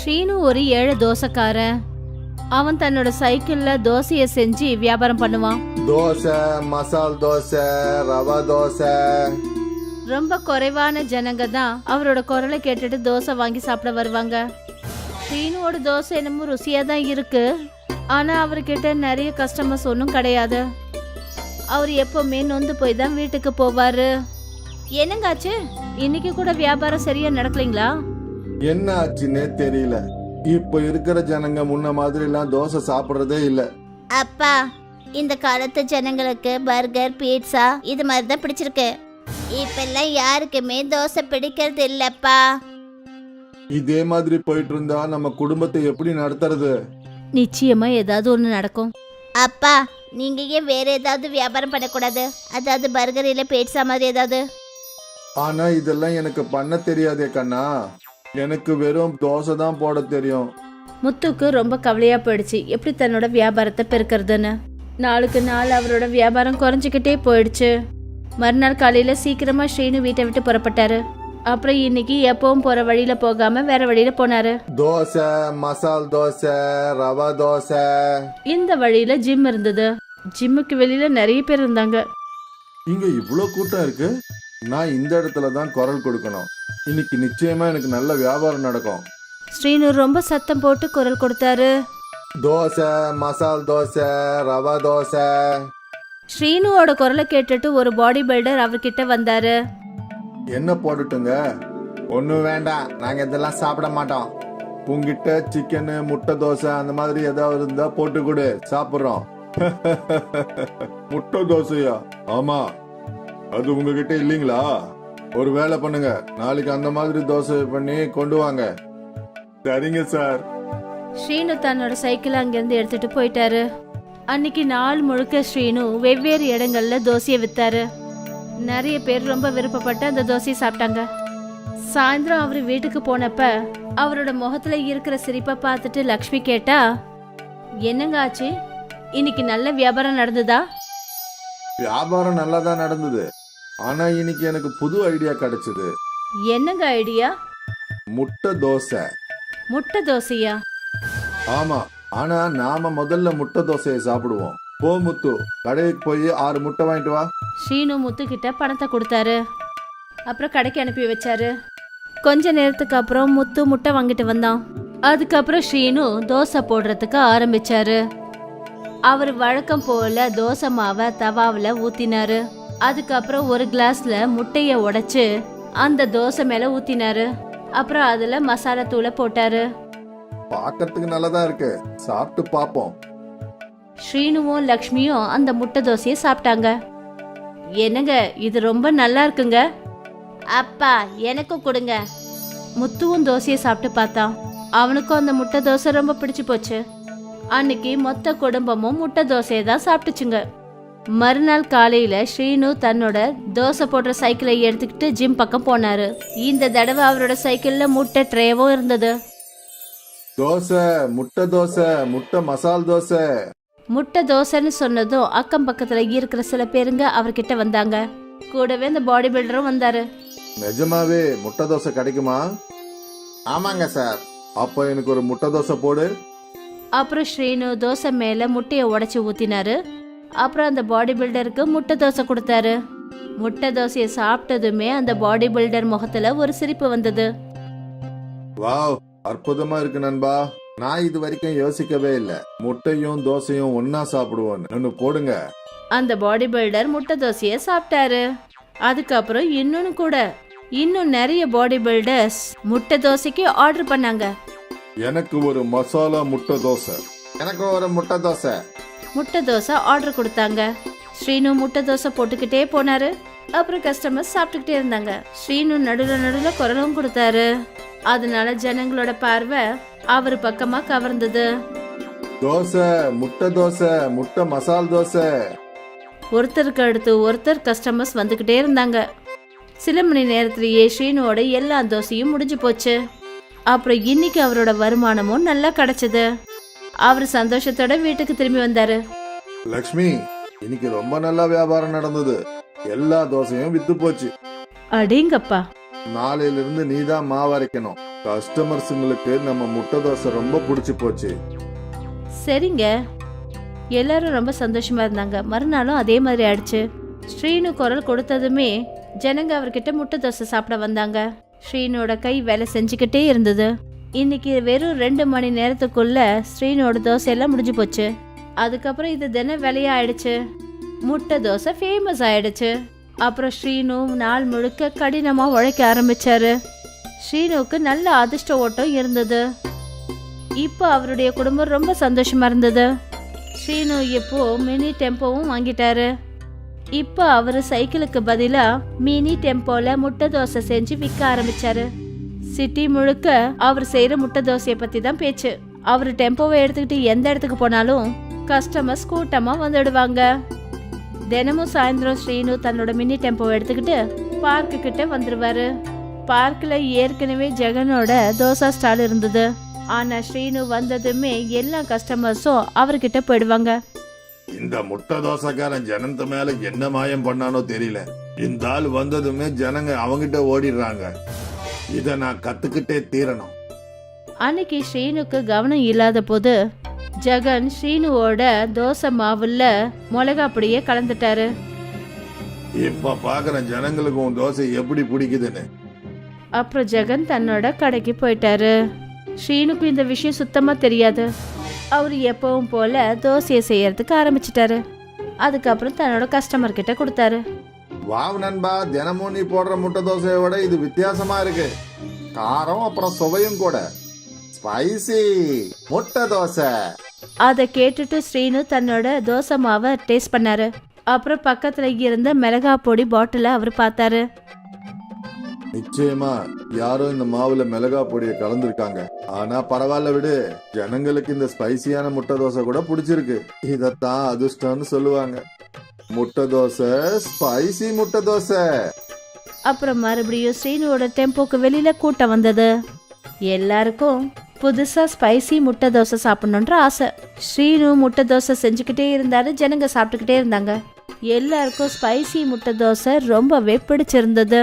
ஸ்ரீனு ஒரு ஏழை தோசைக்காரன். அவன் தன்னோட சைக்கிள்ல தோசைய செஞ்சு வியாபாரம் பண்ணுவான். தோசை, மசால் தோசை, ரவா தோசை. ரொம்ப குறைவான ஜனங்க தான் அவரோட குரலை கேட்டுட்டு தோசை வாங்கி சாப்பிட வருவாங்க. ஸ்ரீனுவோட தோசை என்னமோ ருசியா தான் இருக்கு. ஆனா அவர்கிட்ட நிறைய கஸ்டமர்ஸ் ஒன்றும் கிடையாது. அவர் எப்பவுமே நொந்து போய் தான் வீட்டுக்கு போவாரு. என்னங்காச்சு, இன்னைக்கு கூட வியாபாரம் சரியா நடக்கலைங்களா? என்ன ஆச்சுன்னே தெரியல. இப்ப இருக்கிற ஜனங்க முன்ன மாதிரி எல்லாம் தோசை சாப்பிடுறதே இல்ல. அப்பா, இந்த காலத்து ஜனங்களுக்கு பர்கர், பீட்சா இது மாதிரி தான் பிடிச்சிருக்கு. இப்பெல்லாம் யாருக்குமே தோசை பிடிக்கிறது இல்லப்பா. இதே மாதிரி போயிட்டு இருந்தா நம்ம குடும்பத்தை எப்படி நடத்துறது? நிச்சயமா ஏதாவது ஒண்ணு நடக்கும். அப்பா, நீங்க ஏன் வேற ஏதாவது வியாபாரம் பண்ணக்கூடாது? அதாவது பர்கர் இல்ல பீட்சா மாதிரி ஏதாவது. ஆனா இதெல்லாம் எனக்கு பண்ண தெரியாதே கண்ணா. எனக்கு வெறும் தோசை தான் போட தெரியும். முத்துக்கு ரொம்ப கவலையா போயிடுச்சு, எப்படி தன்னோட வியாபாரத்தை பெருக்கிறதுன்னு. நாளுக்கு நாள் அவரோட வியாபாரம் குறைஞ்சிக்கிட்டே போயிடுச்சு. மறுநாள் காலையில சீக்கிரமா ஸ்ரீனு வீட்டை விட்டு புறப்பட்டாரு. அப்புறம் இன்னைக்கு எப்பவும் போற வழியில போகாம வேற வழியில போனாரு. தோசை, மசால் தோசை, ரவா தோசை. இந்த வழியில ஜிம் இருந்தது. ஜிம்முக்கு வெளியில நிறைய பேர் இருந்தாங்க. இங்க இவ்ளோ கூட்டம் இருக்கு. நான் இந்த இடத்துல தான் குரல் கொடுக்கணும். இன்னைக்கு நிச்சயமா எனக்கு நல்ல வியாபாரம் நடக்கும். ஸ்ரீனு ரொம்ப சத்தம் போட்டு குரல் கொடுத்தாரு. தோசை, மசால் தோசை, ரவா தோசை. ஸ்ரீனுவோட குரலை கேட்டுட்டு ஒரு பாடி பில்டர் அவர்கிட்ட வந்தாரு. என்ன போட்டுட்டுங்க? ஒன்னும் வேண்டாம், நாங்க இதெல்லாம் சாப்பிட மாட்டோம். உங்ககிட்ட சிக்கனு, முட்டை தோசை அந்த மாதிரி ஏதாவது இருந்தா போட்டு கொடு, சாப்பிடுறோம். முட்டை தோசையா? ஆமா, அது உங்ககிட்ட இல்லீங்களா? ஒரு வேலை பண்ணுங்க, நாளைக்கு அந்த மாதிரி தோசை பண்ணி கொண்டு வாங்க. சரிங்க சார். ஸ்ரீனு தன்னோட சைக்கிள் அங்கிருந்து எடுத்துட்டு போயிட்டாரு. அன்னைக்கு நாள் முழுக்க ஸ்ரீனு வெவ்வேறு இடங்கள்ல தோசையை வித்தாரு. நிறைய பேர் ரொம்ப விருப்பப்பட்டு அந்த தோசையை சாப்பிட்டாங்க. சாயந்தரம் அவரு வீட்டுக்கு போனப்ப அவரோட முகத்துல இருக்கிற சிரிப்பை பார்த்துட்டு லக்ஷ்மி கேட்டா, என்னங்க ஆச்சு, இன்னைக்கு நல்ல வியாபாரம் நடந்ததா? வியாபாரம் நல்லா தான் நடந்தது. ஆனா இன்னைக்கு எனக்கு புது ஐடியா கிடைச்சது. என்னங்க ஐடியா? முட்டை தோசை. முட்டை தோசையா? ஆமா, ஆனா நாம முதல்ல முட்டை தோசையை சாப்பிடுவோம். போ முத்து, கடைக்கு போய் 6 முட்டை வாங்கிட்டு வா. ஸ்ரீனு முத்து கிட்ட பணத்தை கொடுத்தாரு. அப்புறம் கடைக்கு அனுப்பி வச்சாரு. கொஞ்ச நேரத்துக்கு அப்புறம் முத்து முட்டை வாங்கிட்டு வந்தான். அதுக்கப்புறம் ஸ்ரீனு தோசை போடுறதுக்கு ஆரம்பிச்சாரு. அவர் வழக்கம் போல தோசை மாவை தவாவில் ஊத்தினாரு. அதுக்கப்புறம் ஒரு கிளாஸ்ல முட்டைய உடைச்சு அந்த தோசை மேல ஊத்தினாரு. அப்புறம் அதுல மசாலா தூளை போட்டாரு. பார்க்கறதுக்கு நல்லதா இருக்கு, சாப்பிட்டு பாப்போம். ஸ்ரீனுவும் லக்ஷ்மியும் அந்த முட்டை தோசையை சாப்பிட்டாங்க. என்னங்க, இது ரொம்ப நல்லா இருக்குங்க. அப்பா, எனக்கும் கொடுங்க. முத்துவும் தோசையை சாப்பிட்டு பார்த்தான். அவனுக்கும் அந்த முட்டை தோசை ரொம்ப பிடிச்சு போச்சு. அன்னைக்கு மொத்த குடும்பமும் முட்டை தோசையை தான் சாப்பிட்டுச்சுங்க. மறுநாள் காலையில ஸ்ரீனு தன்னோட தோசை போடுற சைக்கிளை எடுத்துக்கிட்டு ஜிம் பக்கம் போனாரு. இந்த தடவை அவரோட சைக்கிள்ல முட்டை ட்ரேவும் இருந்தது. தோசை, முட்டை தோசை, முட்டை மசால் தோசை. முட்டை தோசைன்னு சொன்னதும் அக்கம் பக்கத்துல இருக்கிற சில பேருங்க அவர்கிட்ட வந்தாங்க. கூடவே இந்த பாடி பில்டரும் வந்தாரு. நிஜமாவே முட்டை தோசை கிடைக்குமா? ஆமாங்க சார். அப்ப எனக்கு ஒரு முட்டை தோசை போடு. அப்புறம் ஸ்ரீனு தோசை மேல முட்டையை உடைச்சு ஊத்தினாரு. அப்புறம் அந்த பாடி பில்டருக்கு முட்டை தோசை கொடுத்தாரு. முட்டை தோசையை சாப்பிட்டதுமே அந்த பாடி பில்டர் முகத்துல ஒரு சிரிப்பு வந்தது. வாவ், அற்புதமா இருக்கு நண்பா. நான் இது வரைக்கும் யோசிக்கவே இல்ல, முட்டையும் தோசையும் ஒன்னா சாப்பிடுவோன்னு. போடுங்க. அந்த பாடி பில்டர் முட்டை தோசையை சாப்பிட்டாரு. அதுக்கப்புறம் இன்னும் நிறைய பாடி பில்டர்ஸ் முட்டை தோசைக்கு ஆர்டர் பண்ணாங்க. எனக்கு ஒரு மசாலா முட்டை தோசை. எனக்கு ஒரு முட்டை தோசை. முட்டை தோசை ஆர்டர் கொடுத்தாங்க. ஸ்ரீனு முட்டை தோசை போட்டுக்கிட்டே போனாரு. அப்புறம் கஸ்டமர்ஸ் சாப்பிட்டுக்கிட்டே இருந்தாங்க. ஸ்ரீனு நடுல குரலும் கொடுத்தாரு. அதனால ஜனங்களோட பார்வை அவர் பக்கமா கவர்ந்தது. தோசை, முட்டை தோசை, முட்டை மசால் தோசை. ஒருத்தருக்கு அடுத்து ஒருத்தர் கஸ்டமர்ஸ் வந்துகிட்டே இருந்தாங்க. சில மணி நேரத்திலேயே ஸ்ரீனுவோட எல்லா தோசையும் முடிஞ்சு போச்சு. அப்புறம் இன்னைக்கு அவரோட வருமானமும் நல்லா கிடைச்சது. அவர் சந்தோஷத்தோட வீட்டுக்கு திரும்பி வந்தாரு. லக்ஷ்மி, இன்னைக்கு ரொம்ப நல்லா வியாபாரம் நடந்தது. எல்லா தோசையும் வித்து போச்சு. அடேங்கப்பா. நாளையில இருந்து நீதான் மாவு அரைக்கணும். கஸ்டமர்ஸுங்களுக்கு நம்ம முட்டை தோசை ரொம்ப பிடிச்சி போச்சு. சரிங்க. எல்லாரும் ரொம்ப சந்தோஷமா இருந்தாங்க. மறுநாளும் அதே மாதிரி ஆயிடுச்சு. ஸ்ரீனு குரல் கொடுத்ததுமே ஜனங்க அவர்கிட்ட முட்டை தோசை சாப்பிட வந்தாங்க. ஸ்ரீனோட கை வேலை செஞ்சுக்கிட்டே இருந்தது. இன்னைக்கு வெறும் 2 மணி நேரத்துக்குள்ள ஸ்ரீனோட தோசை எல்லாம் முடிஞ்சு போச்சு. அதுக்கப்புறம் இது தின வேலையா ஆயிடுச்சு. முட்டை தோசை ஃபேமஸ் ஆயிடுச்சு. அப்புறம் ஸ்ரீனு நாள் முழுக்க கடினமா உழைக்க ஆரம்பிச்சாரு. ஸ்ரீனுவுக்கு நல்ல அதிர்ஷ்ட ஓட்டம் இருந்தது. இப்போ அவருடைய குடும்பம் ரொம்ப சந்தோஷமா இருந்தது. ஸ்ரீனு இப்போ மினி டெம்போவும் வாங்கிட்டாரு. இப்போ அவரு சைக்கிளுக்கு பதிலா மினி டெம்போல முட்டை தோசை செஞ்சு விற்க ஆரம்பிச்சாரு. சிட்டி முழுக்க அவர் செய்யற முட்டை தோசையை பத்தி தான் பேச்சு. அவர் டெம்போவை எடுத்துக்கிட்டு எந்த இடத்துக்கு போனாலும் கஸ்டமர்ஸ் கூட்டமா வந்துடுவாங்க. தினமும் சாயந்தரம் ஸ்ரீனு தன்னோட மினி டெம்போவை எடுத்துக்கிட்டு பார்க்கு கிட்ட வந்துருவாரு. பார்க்ல ஏற்கனவே ஜெகனோட தோசை ஸ்டால் இருந்தது. ஆனா ஸ்ரீனு வந்ததுமே எல்லா கஸ்டமர்ஸும் அவர்கிட்ட போயிடுவாங்க. இந்த முட்டை தோசைக்காரன் ஜனத்து மேல என்ன மாயம் பண்ணானோ தெரியல. இந்த ஆள் வந்ததுமே ஜனங்க அவங்கிட்ட ஓடிடுறாங்க. இத நான் கத்துக்கிட்டே தீரணும். அன்னைக்கு ஸ்ரீனுக்கு கவனம் இல்லாத போது ஜெகன் ஸ்ரீனுவோட தோசை மாவுல மிளகா பொடியே கலந்துட்டாரு. இப்ப பாக்குற ஜனங்களுக்கு உன் தோசை எப்படி பிடிக்குதுன்னு. அப்புறம் ஜெகன் தன்னோட கடைக்கு போயிட்டாரு. ஸ்ரீனுக்கு இந்த விஷயம் சுத்தமா தெரியாது. அவர் எப்பவும் போல தோசையை செய்யறதுக்கு ஆரம்பிச்சிட்டாரு. அதுக்கப்புறம் தன்னோட கஸ்டமர் கிட்ட கொடுத்தாரு. வாவ் நண்பா, தினமும் நீ போடுற முட்டை தோசையை விட இது வித்தியாசமா இருக்கு. காரம் அப்புறம் சுவையும் கூட. ஸ்பைசி முட்டை தோசை. அதை கேட்டுட்டு ஸ்ரீனு தன்னோட தோசை மாவை டேஸ்ட் பண்ணாரு. அப்புறம் பக்கத்துல இருந்த மிளகா பொடி பாட்டில அவர் பார்த்தாரு. நிச்சயமா யாரோ இந்த மாவுல மிளகா பொடியை கலந்துருக்காங்க. ஆனா பரவாயில்ல விடு, ஜனங்களுக்கு இந்த ஸ்பைசியான முட்டை தோசை கூட பிடிச்சிருக்கு. இதத்தான் அதிர்ஷ்டம்னு சொல்லுவாங்க. முட்டை தோசை, ஸ்பைசி முட்டை தோசை. அப்புறம் மறுபடியும் ஸ்ரீனுவோட டெம்போக்கு வெளியில கூட்டம் வந்தது. எல்லாருக்கும் புதுசா ஸ்பைசி முட்டை தோசை சாப்பிடணுன்ற ஆசை. ஸ்ரீனு முட்டை தோசை செஞ்சுக்கிட்டே இருந்தாரு. ஜனங்க சாப்பிட்டுக்கிட்டே இருந்தாங்க. எல்லாருக்கும் ஸ்பைசி முட்டை தோசை ரொம்பவே பிடிச்சிருந்தது,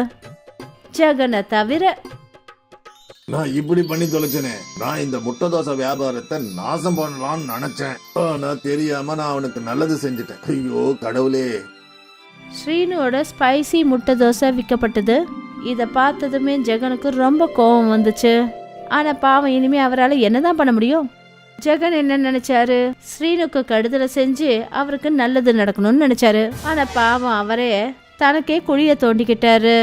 ஜெகனை தவிர. நான் இப்படி பண்ணி தொலைச்சனே. நான் இந்த முட்டை தோசை வியாபாரத்தை நாசம் பண்ணலாம்னு நினைச்சேன். ஆனா தெரியாம நான் அவனுக்கு நல்லது செஞ்சுட்டேன். ஐயோ கடவுளே. ஸ்ரீனுவோட ஸ்பைசி முட்டை தோசை விற்கப்பட்டது. இதை பார்த்ததுமே ஜெகனுக்கு ரொம்ப கோபம் வந்துச்சு. ஆனா பாவம், இனிமே அவரால் என்னதான் பண்ண முடியும்? ஜெகன் என்ன நினைச்சாரு? ஸ்ரீனுக்கு கடுதலை செஞ்சு அவருக்கு நல்லது நடக்கணும்னு நினைச்சாரு. ஆனா பாவம், அவரே தனக்கே குழிய தோண்டிக்கிட்டாரு.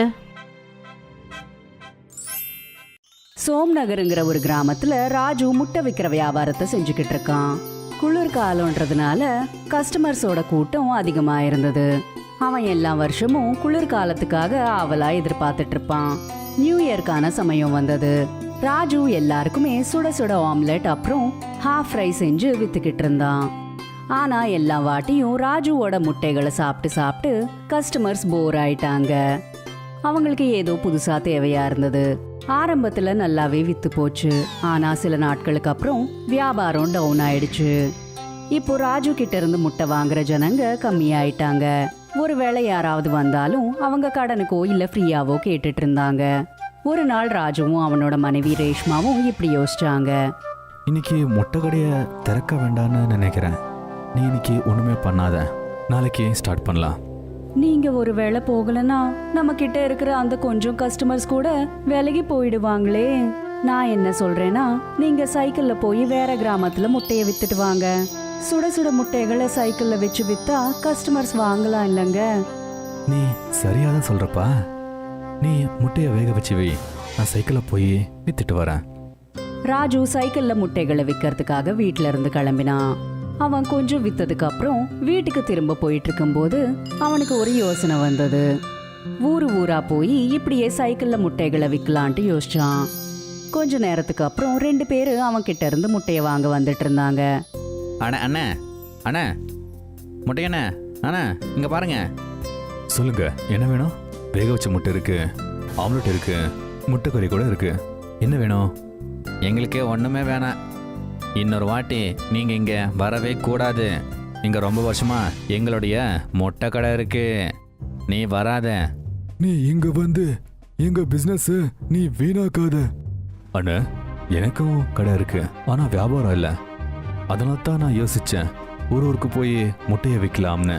சோம்நகருங்கிற ஒரு கிராமத்துல ராஜு முட்டை விற்கிற வியாபாரத்தை செஞ்சுக்கிட்டு இருக்கான். குளிர்காலம்ன்றதுனால கஸ்டமர்ஸோட கூட்டம் அதிகமா இருந்தது. அவன் எல்லா வருஷமும் குளிர்காலத்துக்காக ஆவலா எதிர்பார்த்துட்டு இருப்பான். நியூ இயர்க்கான சமயம் வந்தது. ராஜு எல்லாருக்குமே சுட சுட ஆம்லெட் அப்புறம் ஹாஃப் ஃப்ரை செஞ்சு வித்துக்கிட்டு இருந்தான். ஆனா எல்லா வாட்டியும் ராஜுவோட முட்டைகளை சாப்பிட்டு சாப்பிட்டு கஸ்டமர்ஸ் போர் ஆயிட்டாங்க. அவங்களுக்கு ஏதோ புதுசா தேவையா இருந்தது. ஆரம்பத்துல நல்லாவே வித்து போச்சு. ஆனா சில நாட்களுக்கு அப்புறம் வியாபாரம் டவுன் ஆயிடுச்சு. இப்போ ராஜு கிட்ட இருந்து முட்டை வாங்குற ஜனங்க கம்மியாயிட்டாங்க. ஒருவேளை யாராவது வந்தாலும் அவங்க கடனுக்கோ இல்ல ஃப்ரீயாவோ கேட்டுட்டு இருந்தாங்க. ஒரு நாள் ராஜுவும் அவனோட மனைவி ரேஷ்மாவும் இப்படி யோசிச்சாங்க. இன்னைக்கு முட்டை கடையை திறக்க வேண்டான்னு நினைக்கிறேன். நீ இன்னைக்கு ஒண்ணுமே பண்ணாத, நாளைக்கு ஸ்டார்ட் பண்ணலாம். நீங்க ஒரு வேளை போகலன்னா நம்ம கிட்ட இருக்கிற அந்த கொஞ்சம் கஸ்டமர்ஸ் கூட விலகி போயிடுவாங்களே. நான் என்ன சொல்றேன்னா, நீங்க சைக்கிள்ல போய் வேற கிராமத்துல முட்டைய வித்துட்டு வாங்க. சுட சுட முட்டைகளை சைக்கிள்ல வச்சு வித்தா கஸ்டமர்ஸ் வாங்கலாம் இல்லங்க. நீ சரியாதான் சொல்றப்பா. நீ முட்டைய வேக வச்சு வை, நான் சைக்கிள்ல போய் வித்துட்டு வரேன். ராஜு சைக்கிள்ல முட்டைகளை விற்கிறதுக்காக வீட்ல இருந்து கிளம்பினான். அவன் கொஞ்சம் வித்ததுக்கு அப்புறம் வீட்டுக்கு திரும்ப போயிட்டு இருக்கும்போது அவனுக்கு ஒரு யோசனை வந்தது. ஊரு ஊரா போய் இப்படியே சைக்கிள்ல முட்டைகளை விற்கலான்ட்டு யோசிச்சான். கொஞ்ச நேரத்துக்கு அப்புறம் 2 பேரு அவன் கிட்ட இருந்து முட்டைய வாங்க வந்துட்டு இருந்தாங்க. அண்ணே அண்ணே அண்ணே முட்டையண்ணே அண்ணே இங்கே பாருங்க. சொல்லுங்க, என்ன வேணும்? வேக வச்ச முட்டை இருக்கு, ஆம்லெட் இருக்கு, முட்டை கறி கூட இருக்கு. என்ன வேணும்? எங்களுக்கு ஒன்றுமே வேணாம். இன்னொரு வாட்டி நீங்கள் இங்கே வரவே கூடாது. இங்கே ரொம்ப வருஷமா எங்களுடைய முட்டை கடை இருக்கு. நீ வராத. நீ இங்க வந்து எங்க பிசினஸ் நீ வீணாக்காத. அண்ணே, எனக்கும் கடை இருக்கு, ஆனா வியாபாரம் இல்லை. அதனால தான் நான் யோசிச்சேன் ஊருக்கு போய் முட்டையை விற்கலாம்னு.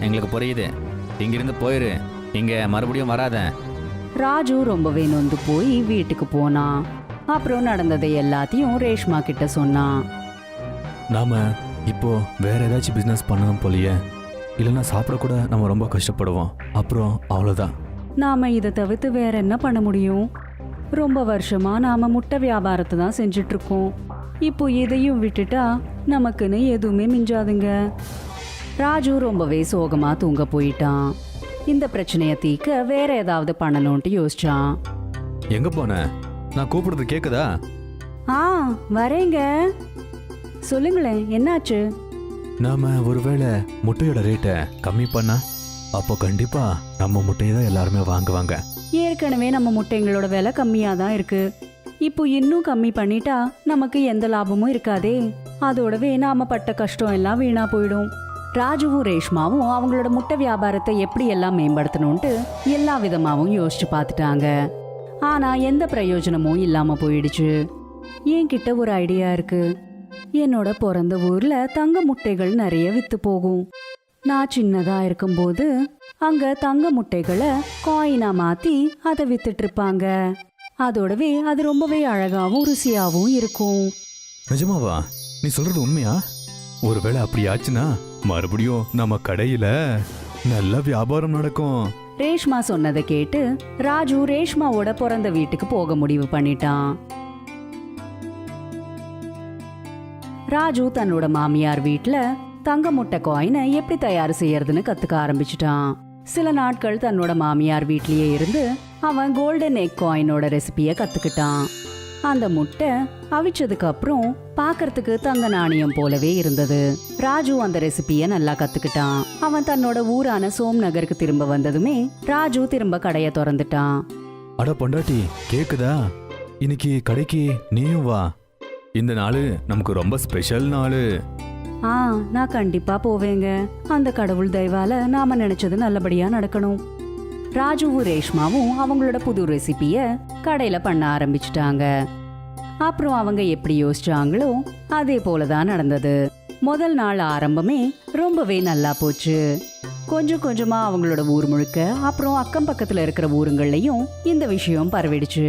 எங்களுக்கு புரியுது. இங்கிருந்து போயிரு, இங்க மறுபடியும் வராத. ராஜு ரொம்பவே நொந்து போய் வீட்டுக்கு போனான். அப்புறம் நடந்ததை எல்லாத்தையும் ரேஷ்மா கிட்ட சொன்னான். நாம இப்போ வேற ஏதாச்சும் பிஸ்னஸ் பண்ணணும் போலியே, இல்லைன்னா சாப்பிட கூட நம்ம ரொம்ப கஷ்டப்படுவோம். அப்புறம் அவ்வளோதான். நாம இதை தவிர்த்து வேற என்ன பண்ண முடியும்? ரொம்ப வருஷமா நாம முட்டை வியாபாரத்தை தான் செஞ்சுட்டு இருக்கோம். இப்போ இதையும் விட்டுட்டா நமக்குன்னு எதுவுமே மிஞ்சாதுங்க. ராஜு ரொம்பவே சோகமா தூங்க போயிட்டான். இந்த பிரச்சனையை தீர்க்க வேற ஏதாவது பண்ணணும்ட்டு யோசிச்சான். எங்க போன? நான் கூப்பிடுறது கேக்குதா? ஆ, வரேங்க. சொல்லுங்களேன், என்னாச்சு? நாம ஒருவேளை முட்டையோட ரேட்டை கம்மி பண்ணா அப்போ கண்டிப்பா நம்ம முட்டையை தான் எல்லாருமே வாங்குவாங்க. ஏற்கனவே நம்ம முட்டைங்களோட விலை கம்மியாக தான் இருக்கு. இப்போ இன்னும் கம்மி பண்ணிட்டா நமக்கு எந்த லாபமும் இருக்காதே. அதோடவே நாம பட்ட கஷ்டம் எல்லாம் வீணா போயிடும். ராஜுவும் ரேஷ்மாவும் அவங்களோட முட்டை வியாபாரத்தை எப்படி எல்லாம் மேம்படுத்தணும்ட்டு எல்லா விதமாவும் யோசிச்சு பார்த்துட்டாங்க. ஆனா எந்த பிரயோஜனமும் இல்லாம போயிடுச்சு. என்கிட்ட ஒரு ஐடியா இருக்கு. என்னோட பிறந்த ஊர்ல தங்க முட்டைகள் நிறைய வித்து போகும். நான் சின்னதா இருக்கும்போது அங்க தங்க முட்டைகளை காயினா மாத்தி அதை வித்துட்டு இருப்பாங்க. அதோடவே அது ரொம்பவே அழகாவும் ருசியாவும் இருக்கும். நிஜமாவா? நீ சொல்றது உண்மையா? ஒருவேளை அப்படி ஆச்சுன்னா மறுபடியும் நம்ம கடையில நல்ல வியாபாரம் நடக்கும். ரேஷ்மா சொன்னதை கேட்டு ராஜு ரேஷ்மாவோட பிறந்த வீட்டுக்கு போக முடிவு பண்ணிட்டான். ராஜு தன்னோட மாமியார் வீட்ல தங்க முட்டை காயினை எப்படி தயார் செய்யறதுன்னு கத்துக்க ஆரம்பிச்சிட்டான். சில நாட்கள் தன்னோட மாமியார் வீட்லயே இருந்து அவன் கோல்டன் எக் காயினோட ரெசிபியை கத்துக்கிட்டான். அந்த முட்டை அவிச்சதுக்கு அப்புறம் பாக்கிறதுக்கு தங்க நாணயம் போலவே இருந்தது. ராஜு அந்த ரெசிபியை நல்லா கத்துக்கிட்டான். அவன் தன்னோட ஊரான சோம் நகருக்கு திரும்ப வந்ததுமே ராஜு திரும்ப கடைய திறந்துட்டான். அட பொண்டாட்டி, கேக்குதா? இன்னைக்கு கடைக்கு நீயும் வா. இந்த நாள் நமக்கு ரொம்ப ஸ்பெஷல் நாள். ஆ, நான் கண்டிப்பா போவேங்க. அந்த கடவுள் தயவால நாம நினைச்சது நல்லபடியா நடக்கணும். ராஜுவும் ரேஷ்மாவும் அவங்களோட புது ரெசிபிய கடையில பண்ண ஆரம்பிச்சிட்டாங்க. அப்புறம் அவங்க எப்படி யோசிச்சாங்களோ அதே போலதான் நடந்தது. முதல் நாள் ஆரம்பமே ரொம்பவே நல்லா போச்சு. கொஞ்சம் கொஞ்சமா அவங்களோட ஊர் முழுக்க அப்புறம் அக்கம் பக்கத்துல இருக்கிற ஊருங்கள்லயும் இந்த விஷயம் பரவிடுச்சு.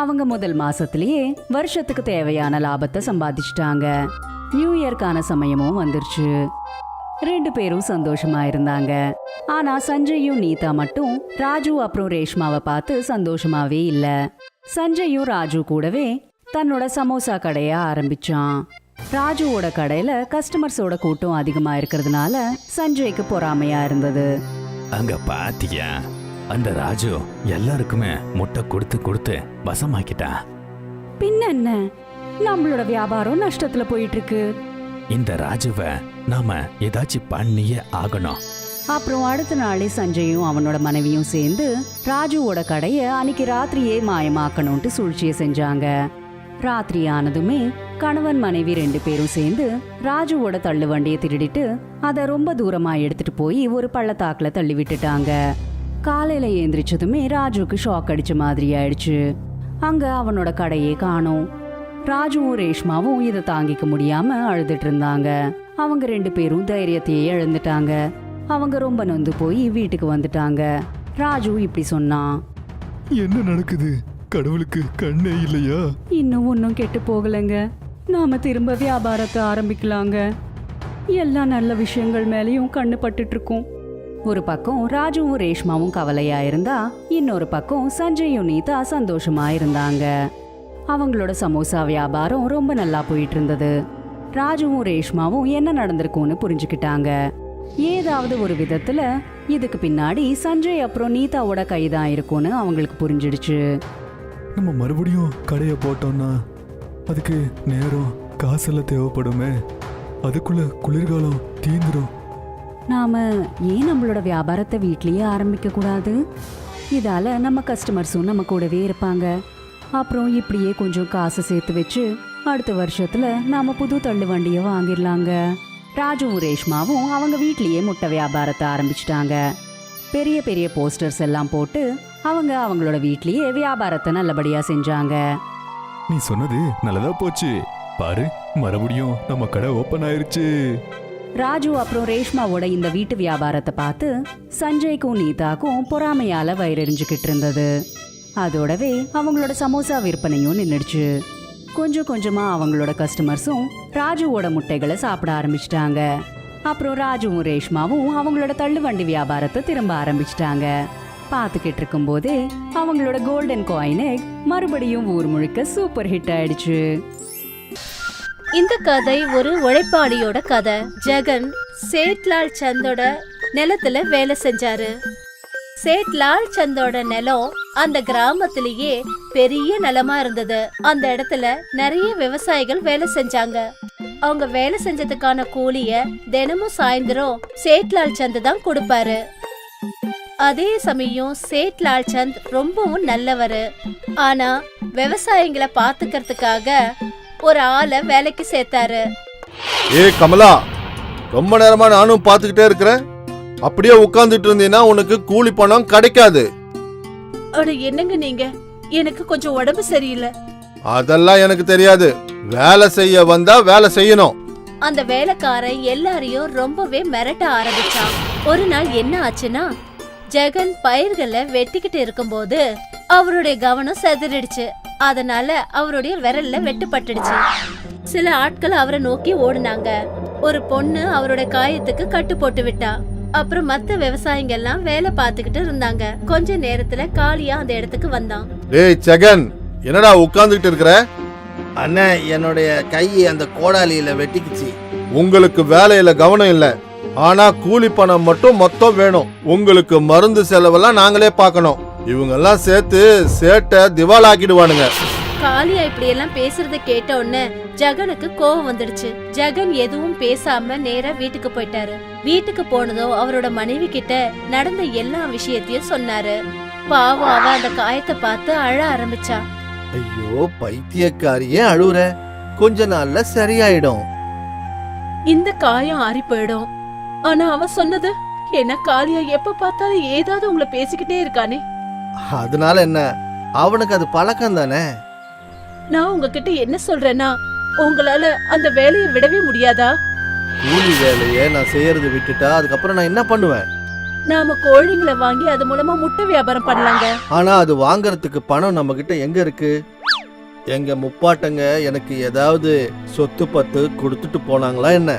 அவங்க முதல் மாசத்திலேயே வருஷத்துக்கு தேவையான லாபத்தை சம்பாதிச்சிட்டாங்க. நியூ இயர்க்கான சமயமும் வந்துருச்சு. 2 பேரும் சந்தோஷமா இருந்தாங்க. ஆனா சஞ்சயும் நீதா மட்டும் ராஜு அப்புறம் ரேஷ்மாவை பார்த்து சந்தோஷமாவே இல்ல. சஞ்சயும் ராஜு கூடவே தன்னோட சமோசா கடைய ஆரம்பிச்சான். ராஜுவோட கடையில கஸ்டமர்ஸோட கூட்டம் அதிகமா இருக்கிறதுனால சஞ்சய்க்கு பொறாமையா இருந்தது. அங்க பாத்தியா, அந்த ராஜு எல்லாருக்குமே முட்டை கொடுத்து கொடுத்து வசமாக்கிட்டா. பின்ன என்ன, நம்மளோட வியாபாரம் நஷ்டத்துல போயிட்டு இருக்கு. இந்த ராஜுவை நாம ஏதாச்சும் பண்ணியே ஆகணும். அப்புறம் அடுத்த நாளே சஞ்சயும் அவனோட மனைவியும் சேர்ந்து ராஜுவோட கடைய அன்னைக்கு ராத்திரியே மாயமாக்கணும்ட்டு சூழ்ச்சியை செஞ்சாங்க. ராத்திரி ஆனதுமே கணவன் மனைவி 2 பேரும் சேர்ந்து ராஜுவோட தள்ளு வண்டியை திருடிட்டு அதை ரொம்ப தூரமா எடுத்துட்டு போய் ஒரு பள்ளத்தாக்குல தள்ளி விட்டுட்டாங்க. காலையில ஏந்திரிச்சதுமே ராஜுக்கு ஷாக் அடிச்ச மாதிரி ஆயிடுச்சு. அங்க அவனோட கடையே காணோம். ராஜுவும் ரேஷ்மாவும் இதை தாங்கிக்க முடியாம அழுதுட்டு இருந்தாங்க. அவங்க 2 பேரும் தைரியத்தையே இழந்துட்டாங்க. அவங்க ரொம்ப நொந்து போய் வீட்டுக்கு வந்துட்டாங்க. ராஜு இப்படி சொன்னான். என்ன நடக்குது? கடவுளுக்கு கண்ணே இல்லையா? இன்னும் ஒன்னும் கெட்டு போகலைங்க. நாம திரும்ப வியாபாரத்தை ஆரம்பிக்கலாங்க. எல்லா நல்ல விஷயங்கள் மேலயும் கண்ணு பட்டுட்டு இருக்கோம். ஒரு பக்கம் ராஜுவும் ரேஷ்மாவும் கவலையா இருந்தா, இன்னொரு பக்கம் சஞ்சயும் நீதா சந்தோஷமா இருந்தாங்க. அவங்களோட சமோசா வியாபாரம் ரொம்ப நல்லா போயிட்டு இருந்தது. ராஜுவும் ரேஷ்மாவும் என்ன நடந்திருக்கும்னு புரிஞ்சுக்கிட்டாங்க. ஏதாவது ஒரு விதத்துல இதுக்கு பின்னாடி சஞ்சய் அப்புறம் நீதாவோட கைதான் இருக்கும்னு அவங்களுக்கு புரிஞ்சிடுச்சு. நம்ம மறுபடியும் கடையை போட்டோம்னா அதுக்கு நேரம் காசெல்லாம் தேவைப்படுமே. அதுக்குள்ள குளிர்காலம் தீந்துரும். நாம ஏன் நம்மளோட வியாபாரத்தை வீட்லயே ஆரம்பிக்க கூடாது? இதால நம்ம கஸ்டமர்ஸும் நம்ம கூடவே இருப்பாங்க. அப்புறம் இப்படியே கொஞ்சம் காசு சேர்த்து வச்சு அடுத்த வருஷத்துல நாம புது தள்ளு வண்டியை வாங்கிடலாங்க. ராஜுவும் ரேஷ்மாவும் அவங்க வீட்லயே முட்டை வியாபாரத்தை ஆரம்பிச்சிட்டாங்க. பெரிய பெரிய போஸ்டர்ஸ் எல்லாம் போட்டு அவங்க அவங்களோட வீட்லயே வியாபாரத்தை நல்லபடியா செஞ்சாங்க. நீ சொன்னது நல்லதா போச்சு. பாரு, மறுபடியும் நம்ம கடை ஓபன் ஆயிருச்சு. ராஜு அப்புறம் ரேஷ்மாவோட இந்த வீட்டு வியாபாரத்தை பார்த்து சஞ்சய்க்கும் நீதாக்கும் பொறாமையால வயிறெறிஞ்சுக்கிட்டு இருந்தது. அதோடவே அவங்களோட சமோசா விற்பனையும் நின்னுடுச்சு. கொஞ்சம் கொஞ்சமா அவங்களோட கஸ்டமர்ஸும் ராஜுவோட முட்டைகளை சாப்பிட ஆரம்பிச்சிட்டாங்க. அப்புறம் ராஜுவும் ரேஷ்மாவும் அவங்களோட தள்ளுவண்டி வியாபாரத்தை திரும்ப ஆரம்பிச்சிட்டாங்க. பார்த்துக்கிட்டு இருக்கும் போதே அவங்களோட கோல்டன் காயின் எக் மறுபடியும் ஊர் முழுக்க சூப்பர் ஹிட் ஆயிடுச்சு. இந்த கதை ஒரு உழைப்பாளியோட கதை. ஜெகன் சேட்லால் சந்தோட நிலத்துல வேலை செஞ்சாரு. சேட்லால் சந்தோட நிலம் அந்த கிராமத்திலேயே பெரிய நிலமா இருந்தது. அந்த இடத்துல நிறைய விவசாயிகள் வேலை செஞ்சாங்க. அவங்க வேலை செஞ்சதுக்கான கூலிய தினமும் சாயந்தரம் சேட்லால் சந்த் தான் கொடுப்பாரு. அதே சமயம் சேட்லால் சந்த் ரொம்பவும் நல்லவரு. ஆனா விவசாயிகளை பாத்துக்கிறதுக்காக ஒரு ஆளை வேலைக்கு சேர்த்தாரு. கமலா, ரொம்ப நேரமா நானும் பாத்துக்கிட்டே இருக்கிறேன். அப்படியே உட்கார்ந்துட்டு இருந்தீங்கன்னா உனக்கு கூலி பணம் கிடைக்காது. அட என்னங்க நீங்க, எனக்கு கொஞ்சம் உடம்பு சரியில்லை. அதெல்லாம் எனக்கு தெரியாது. வேலை செய்ய வந்தா வேலை செய்யணும். அந்த வேலைக்காரன் எல்லாரையும் ரொம்பவே மிரட்ட ஆரம்பிச்சான். ஒரு நாள் என்ன ஆச்சுன்னா, ஜெகன் பயிர்களை வெட்டிக்கிட்டு இருக்கும்போது அவருடைய கவனம் சிதறிடுச்சு. அதனால அவருடைய விரல்ல வெட்டுப்பட்டுடுச்சு. சில ஆட்கள் அவரை நோக்கி ஓடுனாங்க. ஒரு பொண்ணு அவரோட காயத்துக்கு கட்டு போட்டு விட்டா. அப்புறம் மத்த விவசாயிங்க எல்லாம் வேலை பார்த்துக்கிட்டு இருந்தாங்க. கொஞ்ச நேரத்துல காளியா அந்த இடத்துக்கு வந்தான். டேய் ஜெகன், என்னடா உட்கார்ந்துட்டு இருக்கிற? அண்ணா, என்னுடைய கை அந்த கோடாலியில வெட்டிக்குச்சு. உங்களுக்கு வேலையில கவனம் இல்ல. ஆனா கூலி பணம் மட்டும் மொத்தம் வேணும். உங்களுக்கு மருந்து செலவெல்லாம் நாங்களே பார்க்கணும். இவங்க எல்லாம் சேர்த்து சேட்டை திவாலாக்கிடுவானுங்க. காளியா இப்படி எல்லாம் பேசுறத கேட்ட உடனே ஜெகனுக்கு கோவம் வந்துடுச்சு. ஜெகன் எதுவும் பேசாம நேரா வீட்டுக்கு போயிட்டாரு. வீட்டுக்கு போனதும் அவரோட மனைவி கிட்ட நடந்த எல்லா விஷயத்தையும் சொன்னாரு. பாவம் அவ அந்த காயத்தை பார்த்து அழ ஆரம்பிச்சா. ஐயோ பைத்தியக்காரியே, அழுவுற. கொஞ்ச நாள்ல சரியாயிடும். இந்த காயம் ஆறி போயிடும். ஆனா அவன் சொன்னது என்ன, காளியா எப்ப பார்த்தாலும் ஏதாவது உங்களை பேசிக்கிட்டே இருக்கானே. அதனால என்ன, அவனுக்கு அது பழக்கம் தானே. நான் உங்ககிட்ட என்ன சொல்றேன்னா, உங்களால அந்த வேலையை விடவே முடியாதா? கூலி வேலையை நான் செய்யறது விட்டுட்டா அதுக்கப்புறம் நான் என்ன பண்ணுவேன்? நாம கோழிங்களை வாங்கி அது மூலமா முட்டை வியாபாரம் பண்ணலாங்க. ஆனா அது வாங்கறதுக்கு பணம் நம்ம கிட்ட எங்க இருக்கு? எங்க முப்பாட்டங்க எனக்கு ஏதாவது சொத்து பத்து கொடுத்துட்டு போனாங்களா என்ன?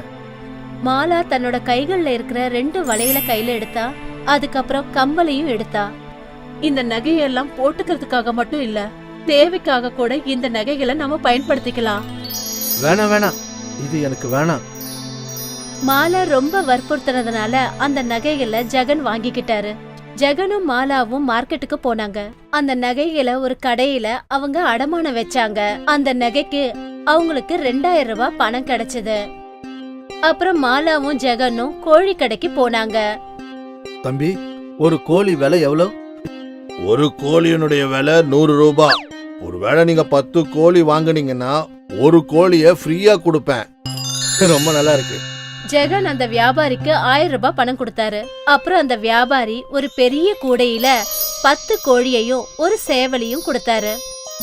மாலா தன்னோட கைகள்ல இருக்கிற 2 வளையல கையில எடுத்தா. அதுக்கப்புறம் கம்பளையும் எடுத்தா. இந்த நகையெல்லாம் போட்டுக்கிறதுக்காக மட்டும் இல்ல, தேவைக்காக கூட இந்த நகைகளை நாம பயன்படுத்திக்கலாம். வேணாம் வேணாம், இது எனக்கு வேணாம். மாலா ரொம்ப வற்புறுத்தினதுனால அந்த நகைகளை ஜெகன் வாங்கிக்கிட்டாரு. ஜெகனும் மாலாவும் மார்க்கெட்டுக்கு போனாங்க. அந்த நகைகளை ஒரு கடையில அவங்க அடமானம் வச்சாங்க. அந்த நகைக்கு அவங்களுக்கு 2000 ரூபாய் பணம் கிடைச்சது. அப்புறம் மாலாவும் ஜெகனும் கோழி கடைக்கு போனாங்க. தம்பி, ஒரு கோழி விலை எவ்வளவு? ஒரு கோழியினுடைய விலை 100 ரூபாய். ஒருவேளை நீங்க 10 கோழி வாங்குனீங்கன்னா ஒரு கோழிய ஃப்ரீயா கொடுப்பேன். ரொம்ப நல்லா இருக்கு. ஜெகன் அந்த வியாபாரிக்கு 1000 ரூபாய் பணம் கொடுத்தாரு. அப்புறம் அந்த வியாபாரி ஒரு பெரிய கூடையில 10 கோழியையும் ஒரு சேவலையும் கொடுத்தாரு.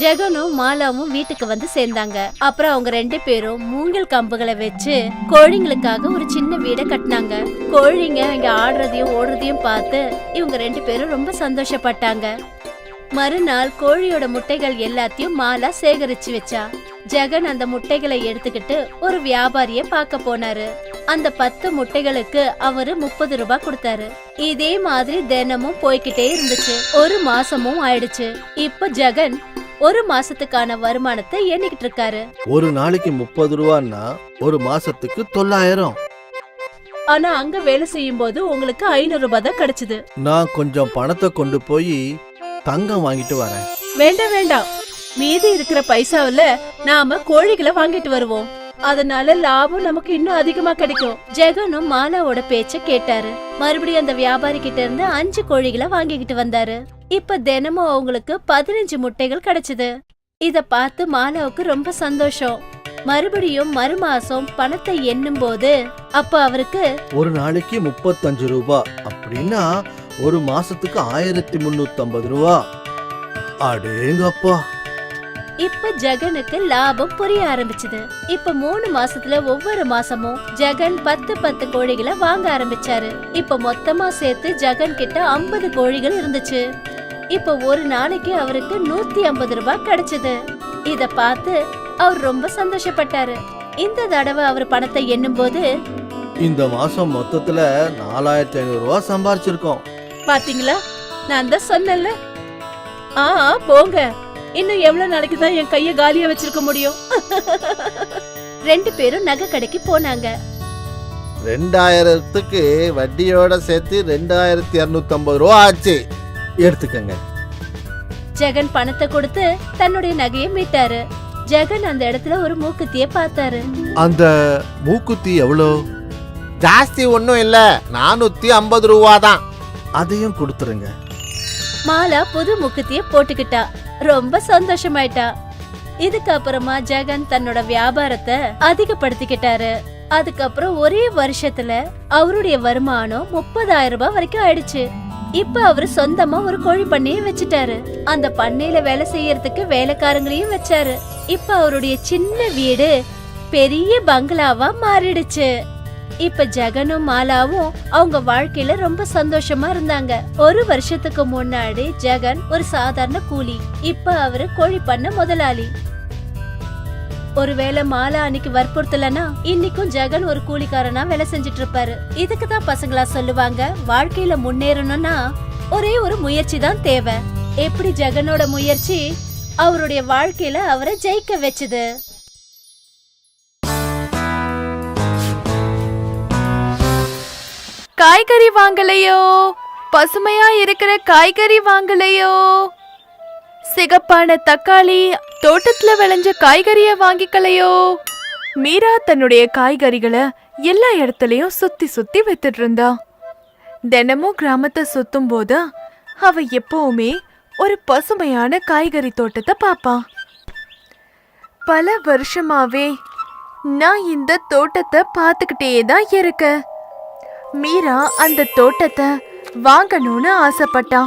ஜெகனும் மாலாவும் வீட்டுக்கு வந்து சேர்ந்தாங்க. அப்புறம் அவங்க 2 பேரும் மூங்கில் கம்புகளை வச்சு கோழிங்களுக்காக ஒரு சின்ன வீடை கட்டினாங்க. கோழிங்க இங்க ஆடுறதையும் ஓடுறதையும் பார்த்து இவங்க 2 பேரும் ரொம்ப சந்தோஷப்பட்டாங்க. மறுநாள் கோழியோட முட்டைகள் எல்லாத்தையும் மாலா சேகரிச்சு வச்சா. ஜெகன் அந்த முட்டைகளை எடுத்துக்கிட்டு ஒரு வியாபாரிய பார்க்க போனாரு. அந்த 10 முட்டைகளுக்கு அவரு 30 ரூபாய் கொடுத்தாரு. இதே மாதிரி தினமும் போய்கிட்டே இருந்துச்சு. ஒரு மாசமும் ஆயிடுச்சு. இப்ப ஜெகன் ஒரு மாசத்துக்கான வருமானத்தை எண்ணிக்கிட்டு இருக்காரு. ஒரு நாளைக்கு 30 ரூபான்னா ஒரு மாசத்துக்கு 900. ஆனா அங்க வேலை செய்யும் போது உங்களுக்கு 500 ரூபாய் தான் கிடைச்சது. நான் கொஞ்சம் பணத்தை கொண்டு போய் தங்கம் வாங்கிட்டு வரேன். வேண்டாம் வேண்டாம், மீதி இருக்கிற பைசாவில நாம கோழிகளை வாங்கிட்டு வருவோம். அதனால லாபம் நமக்கு இன்னும் அதிகமா கிடைக்கும். ஜெகனும் மாலாவோட பேச்ச கேட்டாரு. மறுபடியும் அந்த வியாபாரி கிட்ட இருந்து 5 கோழிகளை வாங்கிக்கிட்டு வந்தாரு. இப்ப தினமும் அவங்களுக்கு 15 முட்டைகள் கிடைச்சது. இத பார்த்து மாலாவுக்கு ரொம்ப சந்தோஷம். மறுபடியும் மறுமாசம் பணத்தை எண்ணும் போது அப்ப அவருக்கு ஒரு நாளைக்கு 35 ரூபாய் அப்படின்னா ஒரு மாசத்துக்கு 1350 ரூபா. அடேங்கப்பா. இப்ப ஜெகனுக்கு லாபம் புரிய ஆரம்பிச்சது. இப்ப 3 மாசத்துல ஒவ்வொரு மாசமும் ஜெகன் 10 கோழிகளை வாங்க ஆரம்பிச்சாரு. இப்ப மொத்தமா சேர்த்து ஜெகன் கிட்ட 50 கோழிகள் இருந்துச்சு. இப்ப ஒரு நாளைக்கு அவருக்கு 150 ரூபாய் கிடைச்சது. இத பார்த்து அவர் ரொம்ப சந்தோஷப்பட்டாரு. இந்த தடவை அவர் பணத்தை எண்ணும் போது, இந்த மாசம் மொத்தத்துல 4500 ரூபா சம்பாரிச்சிருக்கோம். பாத்தீங்களா, நான் தான் சொன்னேன்ல. போங்க, இன்னும் எவ்வளவு நாளைக்கு தான் என் கைய காலியா வச்சிருக்க முடியும்? 2 பேரும் நகை கடைக்கு போனாங்க. 2000க்கு வட்டியோட சேர்த்து 2250 ரூபா ஆச்சு. எடுத்துக்கங்க. ஜெகன் பணத்தை கொடுத்து தன்னுடைய நகையை மீட்டாரு. ஜெகன் அந்த இடத்துல ஒரு மூக்குத்திய பார்த்தாரு. அந்த மூக்குத்தி எவ்வளோ? ஜாஸ்தி ஒன்றும் இல்ல, 450 ரூபா தான். அதையும் கொடுத்துருங்க. மாலா புது மூக்குத்திய போட்டுக்கிட்டா. ரொம்ப சந்தோஷமாயிட்டா. இதுக்கப்புறமா ஜெகன் தன்னோட வியாபாரத்தை அதிகப்படுத்திக்கிட்டாரு. அதுக்கப்புறம் ஒரே வருஷத்துல அவருடைய வருமானம் 30,000 ரூபாய் வரைக்கும் ஆயிடுச்சு. இப்ப அவரு சொந்தமா ஒரு கோழி பண்ணையை வச்சுட்டாரு. அந்த பண்ணையில வேலை செய்யறதுக்கு வேலைக்காரங்களையும் வச்சாரு. இப்ப அவருடைய சின்ன வீடு பெரிய பங்களாவா மாறிடுச்சு. இப்ப ஜெகனும் மாலாவும் அவங்க வாழ்க்கையில ரொம்ப சந்தோஷமா இருந்தாங்க. ஒரு வருஷத்துக்கு முன்னாடி ஜெகன் ஒரு சாதாரண கூலி. இப்ப அவரு கோழி பண்ண முதலாளி. ஒருவேளை மாலா அன்னைக்கு வற்புறுத்தலனா இன்னைக்கும் ஜெகன் ஒரு கூலிக்காரனா வேலை செஞ்சிட்டு இருப்பாரு. இதுக்கு தான் பசங்களா சொல்லுவாங்க, வாழ்க்கையில முன்னேறணும்னா ஒரே ஒரு முயற்சி தான் தேவை. எப்படி ஜெகனோட முயற்சி அவருடைய வாழ்க்கையில அவரை ஜெயிக்க வச்சது. காய்கறி வாங்கலையோ, பசுமையா இருக்கிற காய்கறி வாங்கலையோ, சிகப்பான தக்காளி, தோட்டத்துல விளைஞ்ச காய்கறிய வாங்கிக்கலையோ. மீரா தன்னுடைய காய்கறிகளை எல்லா இடத்துலயும் சுத்தி சுத்தி வித்துட்டு இருந்தா. தினமும் கிராமத்தை சுத்தும் போது அவ எப்பவுமே ஒரு பசுமையான காய்கறி தோட்டத்தை பாப்பா. பல வருஷமாவே நான் இந்த தோட்டத்தை பார்த்துக்கிட்டே தான் இருக்கேன். மீரா அந்த தோட்டத்தை வாங்கணும்னு ஆசைப்பட்டா.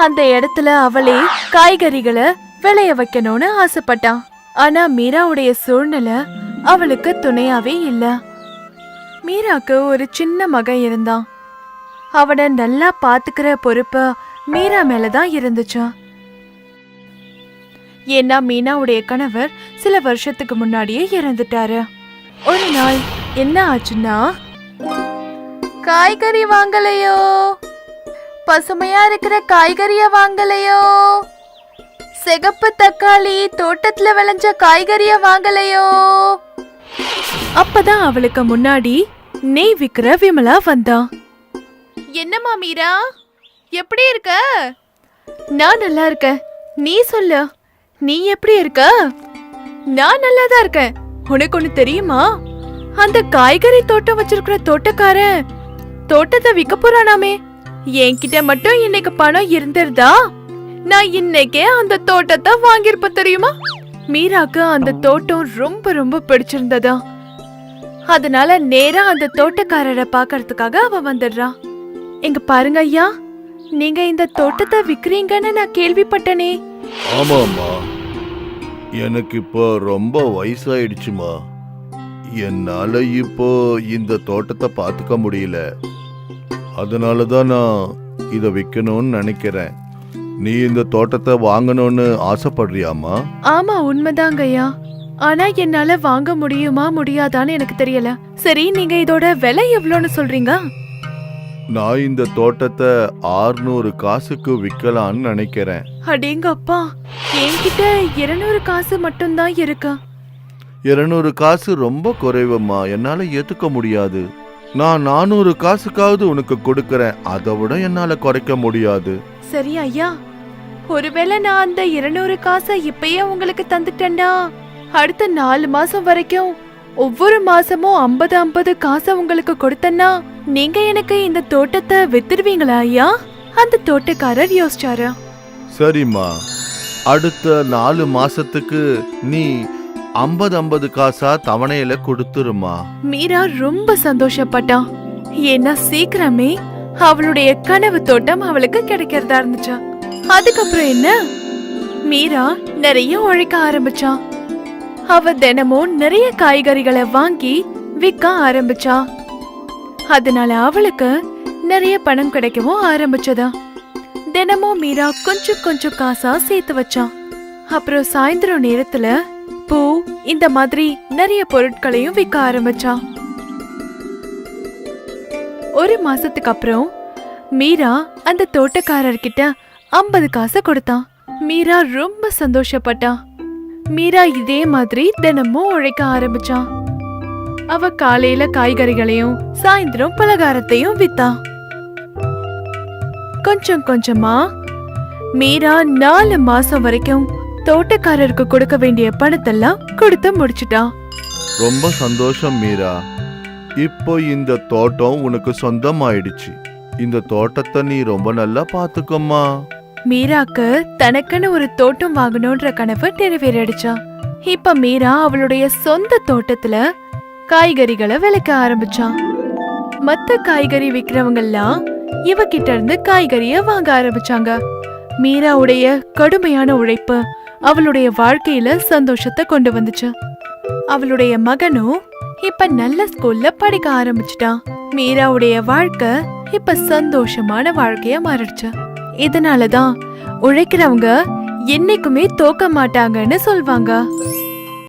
அந்த இடத்துல அவளே காய்கறிகளை விளைய வைக்கணும்னு ஆசைப்பட்டான். ஆனா மீராவுடைய சூழ்நிலை அவளுக்கு துணையாவே இல்ல. மீராக்கு ஒரு சின்ன மகன் இருந்தான். அவனை நல்லா பாத்துக்கிற பொறுப்பு மீரா மேலதான் இருந்துச்சு. ஏன்னா மீனாவுடைய கணவர் சில வருஷத்துக்கு முன்னாடியே இறந்துட்டாரு. ஒரு நாள் என்ன ஆச்சுன்னா, காய்கறி வாங்கலையோ, பசுமையா இருக்கிற காய்கறிய வாங்கலையோ, சிகப்பு தக்காளி, தோட்டத்துல விளைஞ்ச காய்கறிய வாங்கலையோ. அப்பதான் அவளுக்கு முன்னாடி நெய் விக்கிற விமலா வந்தா. என்னம்மா மீரா, எப்படி இருக்க? நான் நல்லா இருக்கேன். நீ சொல்லு, நீ எப்படி இருக்க? நான் நல்லா தான் இருக்கேன். உனக்கு ஒண்ணு தெரியுமா, அந்த காய்கறி தோட்டம் வச்சிருக்கிற தோட்டக்காரன் தோட்டத்தை விற்க போறானாமே. என்கிட்ட மட்டும் இன்னைக்கு பணம் இருந்திருந்தா நான் இன்னைக்கே அந்த தோட்டத்தை வாங்கியிருப்ப தெரியுமா. மீராக்கு அந்த தோட்டம் ரொம்ப ரொம்ப பிடிச்சிருந்ததா. அதனால நேரா அந்த தோட்டக்காரரை பாக்கறதுக்காக அவ வந்துடுறா. எங்க பாருங்க ஐயா, நீங்க இந்த தோட்டத்தை விக்கிறீங்கன்னு நான் கேள்விப்பட்டனே. ஆமாம்மா, எனக்கு இப்போ ரொம்ப வயசாயிடுச்சுமா. என்னால இப்போ இந்த தோட்டத்தை பார்த்துக்க முடியல. அதனால தான் நான் இதை விற்கணும்னு நினைக்கிறேன். நீ இந்த தோட்டத்தை வாங்கணும்னு ஆசைப்படுறியாமா? ஆமா, உண்மைதாங்க ஐயா. ஆனா என்னால வாங்க முடியுமா முடியாதான்னு எனக்கு தெரியல. சரி, நீங்க இதோட விலை எவ்வளோன்னு சொல்றீங்க? நான் இந்த தோட்டத்தை 600 காசுக்கு விற்கலான்னு நினைக்கிறேன். அடேங்கப்பா, என்கிட்ட 200 காசு மட்டும்தான் இருக்கு. 200 காசு ரொம்ப குறைவம்மா, என்னால ஏத்துக்க முடியாது. நான் 400 காசுக்காவது உனக்கு கொடுக்கறேன், அதை விட என்னால குறைக்க முடியாது. சரி ஐயா, ஒருவேளை நான் அந்த 200 காசை இப்பயே உங்களுக்கு தந்துட்டேன்டா, அடுத்த 4 மாசம் வரைக்கும் ஒவ்வொரு மாசமும் 50 காசை உங்களுக்கு கொடுத்தேன்னா நீங்க எனக்கு இந்த தோட்டத்தை வித்துடுவீங்களா ஐயா? அந்த தோட்டக்காரர் யோசிச்சாரு. சரிம்மா, அடுத்த 4 மாசத்துக்கு நீ 50 காசா தவணையில கொடுத்துருமா. மீரா ரொம்ப சந்தோஷப்பட்டான். ஏன்னா சீக்கிரமே அவளுடைய கனவு தோட்டம் அவளுக்கு கிடைக்கிறதா இருந்துச்சா. அதுக்கப்புறம் என்ன, மீரா நிறைய உழைக்க ஆரம்பிச்சா. அவ தினமும் நிறைய காய்கறிகளை வாங்கி விற்க ஆரம்பிச்சா. அதனால அவளுக்கு நிறைய பணம் கிடைக்கவும் ஆரம்பிச்சதா. தினமும் மீரா கொஞ்சம் கொஞ்சம் காசா சேர்த்து வச்சான். அப்புறம் சாயந்தரம் நேரத்துல பூ இந்த மாதிரி நிறைய பொருட்களையும் விற்க ஆரம்பிச்சான். ஒரு மாசத்துக்கு அப்புறம் மீரா அந்த தோட்டக்காரர்கிட்ட 50 காசை கொடுத்தான். மீரா ரொம்ப சந்தோஷப்பட்டான். மீரா இதே மாதிரி தினமும் உழைக்க ஆரம்பிச்சான். அவ காலையில காய்கறிகளையும் சாயந்தரம் பலகாரத்தையும் வித்தான். கொஞ்சம் கொஞ்சமா மீரா 4 மாசம் வரைக்கும் தோட்டக்காரருக்கு கொடுக்க வேண்டிய பணத்தெல்லாம் கொடுத்து முடிச்சிட்டான். ரொம்ப சந்தோஷம் மீரா. இப்போ இந்த தோட்டம் உனக்கு சொந்தமாயிடுச்சு. இந்த தோட்டத்தை நீ ரொம்ப நல்லா பாத்துக்கோமா. மீராக்கு தனக்குன்னு ஒரு தோட்டம் வாங்கணும்ன்ற கனவு நிறைவேறிடுச்சா. இப்ப மீரா அவளுடைய சொந்த தோட்டத்துல காய்கறிகளை விளைக்க ஆரம்பிச்சான். மத்த காய்கறி விக்கிறவங்க எல்லாம் இவகிட்ட இருந்து காய்கறிய வாங்க ஆரம்பிச்சாங்க. மீராவுடைய கடுமையான உழைப்பு அவளுடைய வாழ்க்கையில சந்தோஷத்தை கொண்டு வந்துச்சு. அவளுடைய மகனும் இப்ப நல்ல ஸ்கூல்ல படிக்க ஆரம்பிச்சிட்டான். மீராவுடைய வாழ்க்கை இப்ப சந்தோஷமான வாழ்க்கையா மாறிடுச்சு. இதனாலதான் உழைக்கிறவங்க என்னைக்குமே தோக்க மாட்டாங்கன்னு சொல்வாங்க.